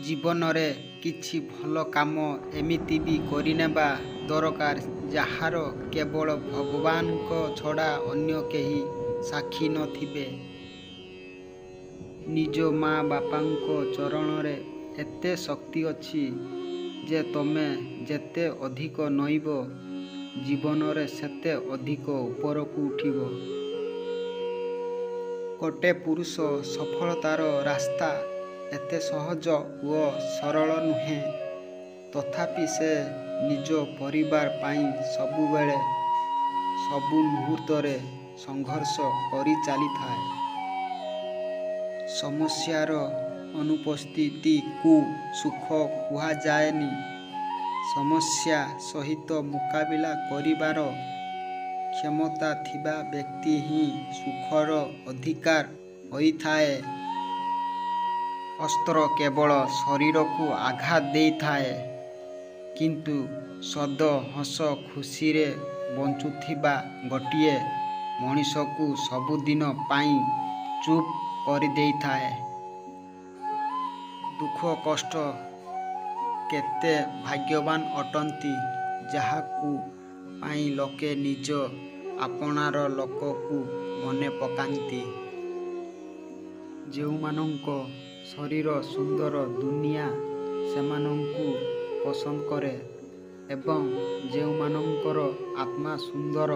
ଜୀବନରେ କିଛି ଭଲ କାମ ଏମିତି ବି କରିନେବା ଦରକାର ଯାହାର କେବଳ ଭଗବାନଙ୍କ ଛଡ଼ା ଅନ୍ୟ କେହି ସାକ୍ଷୀ ନଥିବେ। ନିଜ ମା ବାପାଙ୍କ ଚରଣରେ ଏତେ ଶକ୍ତି ଅଛି ଯେ ତମେ ଯେତେ ଅଧିକ ନଇଁବ ଜୀବନରେ ସେତେ ଅଧିକ ଉପରକୁ ଉଠିବ। ଗୋଟେ ପୁରୁଷ ସଫଳତାର ରାସ୍ତା ଏତେ ସହଜ ଓ ସରଳ ନୁହେଁ। ତଥାପି ସେ ନିଜ ପରିବାର ପାଇଁ ସବୁବେଳେ ସବୁ ମୁହୂର୍ତ୍ତରେ ସଂଘର୍ଷ କରି ଚାଲିଥାଏ। ସମସ୍ୟାର ଅନୁପସ୍ଥିତିକୁ ସୁଖ କୁହାଯାଏନି। ସମସ୍ୟା ସହିତ ମୁକାବିଲା କରିବାର କ୍ଷମତା ଥିବା ବ୍ୟକ୍ତି ହିଁ ସୁଖର ଅଧିକାରୀ ହୋଇଥାଏ। ଅସ୍ତ୍ର କେବଳ ଶରୀରକୁ ଆଘାତ ଦେଇଥାଏ, କିନ୍ତୁ ସଦ ହସ ଖୁସିରେ ବଞ୍ଚୁଥିବା ଗୋଟିଏ ମଣିଷକୁ ସବୁଦିନ ପାଇଁ ଚୁପ୍ କରିଦେଇଥାଏ। ଦୁଃଖ କଷ୍ଟ କେତେ ଭାଗ୍ୟବାନ ଅଟନ୍ତି ଯାହାକୁ ପାଇଁ ଲୋକେ ନିଜ ଆପଣାର ଲୋକକୁ ମନେ ପକାନ୍ତି। ଯେଉଁମାନଙ୍କ ଶରୀର ସୁନ୍ଦର ଦୁନିଆ ସେମାନଙ୍କୁ ପସନ୍ଦ କରେ ଏବଂ ଯେଉଁମାନଙ୍କର ଆତ୍ମା ସୁନ୍ଦର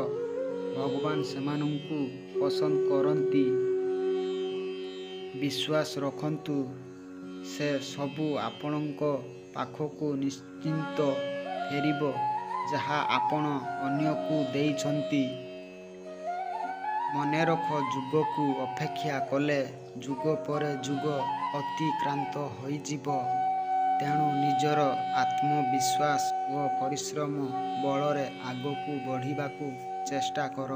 ଭଗବାନ ସେମାନଙ୍କୁ ପସନ୍ଦ କରନ୍ତି। ବିଶ୍ୱାସ ରଖନ୍ତୁ, ସେ ସବୁ ଆପଣଙ୍କ ପାଖକୁ ନିଶ୍ଚିତ ଫେରିବ ଯାହା ଆପଣ ଅନ୍ୟକୁ ଦେଇଛନ୍ତି। ମନେରଖ, ଯୁଗକୁ ଅପେକ୍ଷା କଲେ ଯୁଗ ପରେ ଯୁଗ ଅତିକ୍ରାନ୍ତ ହୋଇଯିବ। ତେଣୁ ନିଜର ଆତ୍ମବିଶ୍ୱାସ ଓ ପରିଶ୍ରମ ବଳରେ ଆଗକୁ ବଢ଼ିବାକୁ ଚେଷ୍ଟା କର।